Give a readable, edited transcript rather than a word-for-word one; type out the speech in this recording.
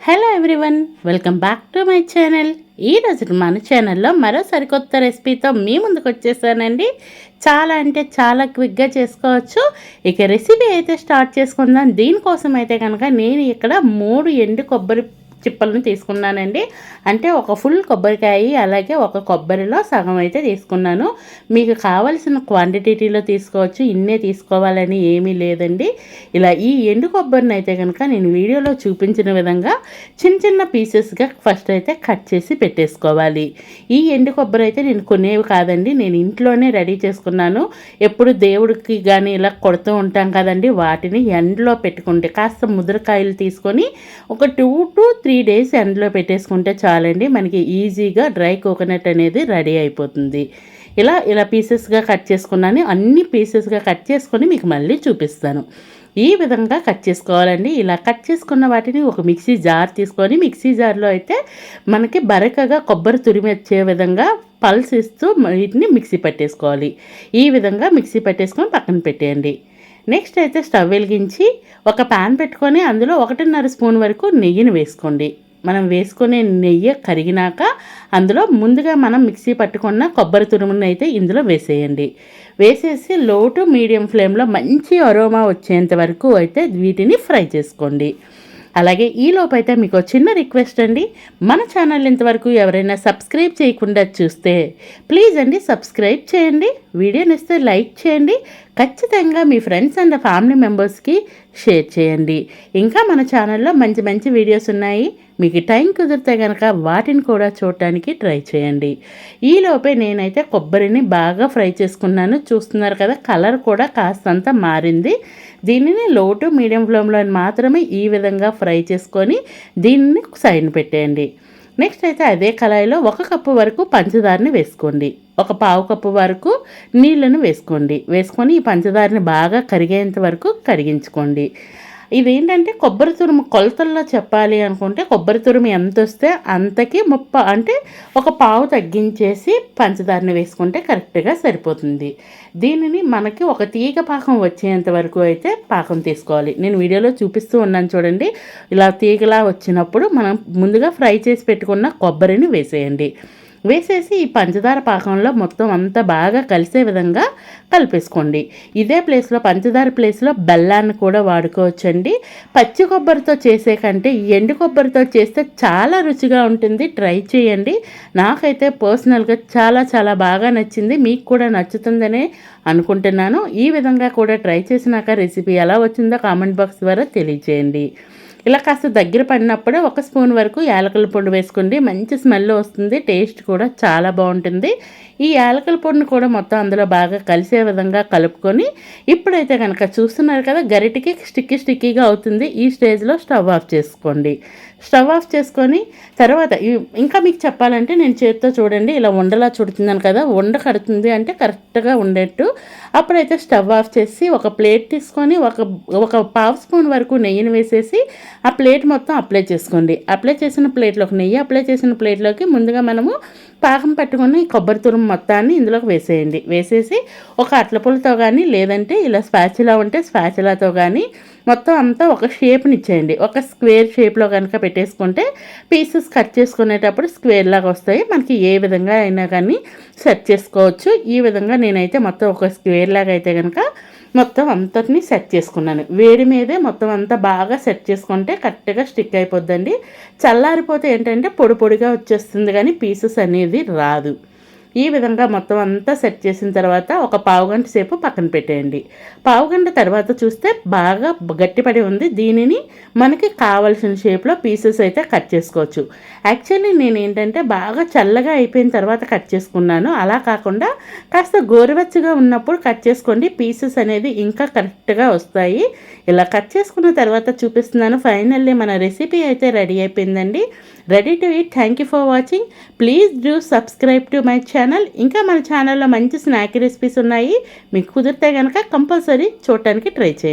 Hello everyone, welcome back to my channel. ఈరోజు మన ఛానల్లో మరో సరికొత్త రెసిపీతో మీ ముందుకు వచ్చేసానండి. చాలా అంటే చాలా క్విక్గా చేసుకోవచ్చు. ఇక రెసిపీ అయితే స్టార్ట్ చేసుకుందాం. దీనికోసం అయితే కనుక నేను ఇక్కడ 3 ఎండు కొబ్బరి చిప్పలను తీసుకున్నానండి. అంటే ఒక ఫుల్ కొబ్బరికాయ, అలాగే ఒక కొబ్బరిలో సగం అయితే తీసుకున్నాను. మీకు కావలసిన క్వాంటిటీలో తీసుకోవచ్చు, ఇన్నే తీసుకోవాలని ఏమీ లేదండి. ఇలా ఈ ఎండు కొబ్బరిని అయితే కనుక నేను వీడియోలో చూపించిన విధంగా చిన్న చిన్న పీసెస్గా ఫస్ట్ అయితే కట్ చేసి పెట్టేసుకోవాలి. ఈ ఎండు కొబ్బరి అయితే నేను కొనేవి కాదండి, నేను ఇంట్లోనే రెడీ చేసుకున్నాను. ఎప్పుడు దేవుడికి కానీ ఇలా కొడుతూ ఉంటాం కదండి, వాటిని ఎండలో పెట్టుకుంటే కాస్త ముద్రకాయలు తీసుకొని ఒక 2 to 3 days ఎండలో పెట్టేసుకుంటే చాలండి, మనకి ఈజీగా డ్రై కోకోనట్ అనేది రెడీ అయిపోతుంది. ఇలా పీసెస్గా కట్ చేసుకున్నాను. అన్ని పీసెస్గా కట్ చేసుకొని మీకు మళ్ళీ చూపిస్తాను. ఈ విధంగా కట్ చేసుకోవాలండి. ఇలా కట్ చేసుకున్న వాటిని ఒక మిక్సీ జార్ తీసుకొని, మిక్సీ జార్లో అయితే మనకి బరకగా కొబ్బరి తురిమి వచ్చే విధంగా పల్స్ ఇస్తూ వీటిని మిక్సీ పట్టేసుకోవాలి. ఈ విధంగా మిక్సీ పట్టేసుకొని పక్కన పెట్టేయండి. నెక్స్ట్ అయితే స్టవ్ వెలిగించి ఒక ప్యాన్ పెట్టుకొని అందులో 1.5 స్పూన్ వరకు నెయ్యిని వేసుకోండి. మనం వేసుకునే నెయ్యి కరిగినాక అందులో ముందుగా మనం మిక్సీ పట్టుకున్న కొబ్బరి తురుమును అయితే ఇందులో వేసేయండి. వేసేసి లో టు మీడియం ఫ్లేమ్లో మంచి అరోమా వచ్చేంత వరకు అయితే వీటిని ఫ్రై చేసుకోండి. అలాగే ఈలోపు అయితే మీకు చిన్న రిక్వెస్ట్ అండి, మన ఛానల్ ఇంతవరకు ఎవరైనా సబ్స్క్రైబ్ చేయకుండా చూస్తే ప్లీజ్ అండి సబ్స్క్రైబ్ చేయండి, వీడియోని ఇస్తే లైక్ చేయండి, ఖచ్చితంగా మీ ఫ్రెండ్స్ అండ్ ఫ్యామిలీ మెంబర్స్కి షేర్ చేయండి. ఇంకా మన ఛానల్లో మంచి మంచి వీడియోస్ ఉన్నాయి, మీకు టైం కుదిరితే కనుక వాటిని కూడా చూడటానికి ట్రై చేయండి. ఈలోపే నేనైతే కొబ్బరిని బాగా ఫ్రై చేసుకున్నాను. చూస్తున్నారు కదా, కలర్ కూడా కాస్తంత మారింది. దీనిని లో టు మీడియం ఫ్లేమ్లో మాత్రమే ఈ విధంగా ఫ్రై చేసుకొని దీన్ని సైడ్ పెట్టేయండి. నెక్స్ట్ అయితే అదే కళాయిలో 1 కప్పు వరకు పంచదారని వేసుకోండి. ఒక 1/2 కప్పు వరకు నీళ్ళను వేసుకొని ఈ పంచదారని బాగా కరిగేంత వరకు కరిగించుకోండి. ఇదేంటంటే కొబ్బరి తురుము కొలతల్లో చెప్పాలి అనుకుంటే కొబ్బరి తురుము ఎంత వస్తే అంతకి అంటే ఒక పావు తగ్గించేసి పంచదారని వేసుకుంటే కరెక్ట్గా సరిపోతుంది. దీనిని మనకి ఒక తీగ పాకం వచ్చేంత వరకు అయితే పాకం తీసుకోవాలి. నేను వీడియోలో చూపిస్తూ ఉన్నాను చూడండి. ఇలా తీగలా వచ్చినప్పుడు మనం ముందుగా ఫ్రై చేసి పెట్టుకున్న కొబ్బరిని వేసేయండి. వేసేసి ఈ పంచదార పాకంలో మొత్తం అంతా బాగా కలిసే విధంగా కలిపేసుకోండి. ఇదే ప్లేస్లో పంచదార ప్లేస్లో బెల్లాన్ని కూడా వాడుకోవచ్చండి. పచ్చి కొబ్బరితో చేసే కంటే ఎండు కొబ్బరితో చేస్తే చాలా రుచిగా ఉంటుంది, ట్రై చేయండి. నాకైతే పర్సనల్గా చాలా చాలా బాగా నచ్చింది, మీకు కూడా నచ్చుతుందనే అనుకుంటున్నాను. ఈ విధంగా కూడా ట్రై చేసినాక రెసిపీ ఎలా వచ్చిందో కామెంట్ బాక్స్ ద్వారా తెలియజేయండి. ఇలా కాస్త దగ్గర పడినప్పుడే 1 స్పూన్ వరకు యాలకుల పొడి వేసుకోండి. మంచి స్మెల్ వస్తుంది, టేస్ట్ కూడా చాలా బాగుంటుంది. ఈ యాలకుల పొడిని కూడా మొత్తం అందులో బాగా కలిసే విధంగా కలుపుకొని ఇప్పుడైతే కనుక చూస్తున్నారు కదా, గరిటికి స్టిక్కీగా అవుతుంది. ఈ స్టేజ్లో స్టవ్ ఆఫ్ చేసుకోండి. స్టవ్ ఆఫ్ చేసుకొని తర్వాత ఇంకా మీకు చెప్పాలంటే నేను చేతితో చూడండి ఇలా ఉండలా చుడుతున్నాను కదా, ఉండ కడుతుంది అంటే కరెక్ట్గా ఉండేట్టు. అప్పుడైతే స్టవ్ ఆఫ్ చేసి ఒక ప్లేట్ తీసుకొని ఒక 1/2 స్పూన్ వరకు నెయ్యిని వేసేసి ఆ ప్లేట్ మొత్తం అప్లై చేసుకోండి. అప్లై చేసిన ప్లేట్లోకి నెయ్యి అప్లై చేసిన ప్లేట్లోకి ముందుగా మనము పాకం పట్టుకొని కొబ్బరి తురుము మొత్తాన్ని ఇందులోకి వేసేయండి. వేసేసి ఒక అట్లపులతో కానీ లేదంటే ఇలా స్పాచులా ఉంటే స్పాచులాతో కానీ మొత్తం అంతా ఒక షేప్ని ఇచ్చేయండి. ఒక స్క్వేర్ షేప్లో కనుక పెట్టేసుకుంటే పీసెస్ కట్ చేసుకునేటప్పుడు స్క్వేర్ లాగా వస్తాయి. మనకి ఏ విధంగా అయినా కానీ సెట్ చేసుకోవచ్చు. ఈ విధంగా నేనైతే మొత్తం ఒక స్క్వేర్ లాగా అయితే కనుక మొత్తం అంతటిని సెట్ చేసుకున్నాను. వేడి మీదే మొత్తం అంతా బాగా సెట్ చేసుకుంటే కరెక్ట్గా స్టిక్ అయిపోద్దండి. చల్లారిపోతే ఏంటంటే పొడి పొడిగా వచ్చేస్తుంది కానీ పీసెస్ అనేది రాదు. ఈ విధంగా మొత్తం అంతా సెట్ చేసిన తర్వాత ఒక పావుగంట సేపు పక్కన పెట్టేయండి. పావుగంట తర్వాత చూస్తే బాగా గట్టిపడి ఉంది. దీనిని మనకి కావాల్సిన షేప్లో పీసెస్ అయితే కట్ చేసుకోవచ్చు. యాక్చువల్లీ నేను ఏంటంటే బాగా చల్లగా అయిపోయిన తర్వాత కట్ చేసుకున్నాను. అలా కాకుండా కాస్త గోరువెచ్చగా ఉన్నప్పుడు కట్ చేసుకోండి, పీసెస్ అనేది ఇంకా కరెక్ట్గా వస్తాయి. ఇలా కట్ చేసుకున్న తర్వాత చూపిస్తున్నాను. ఫైనల్లీ మన రెసిపీ అయితే రెడీ అయిపోయిందండి. Ready to eat. Thank you for watching. Please do subscribe to my channel. ఇంకా మన ఛానల్లో మంచి స్నాక్ రెసిపీస్ ఉన్నాయి, మీకు కుదిరితే కనుక కంపల్సరీ చూడటానికి ట్రై చేయండి.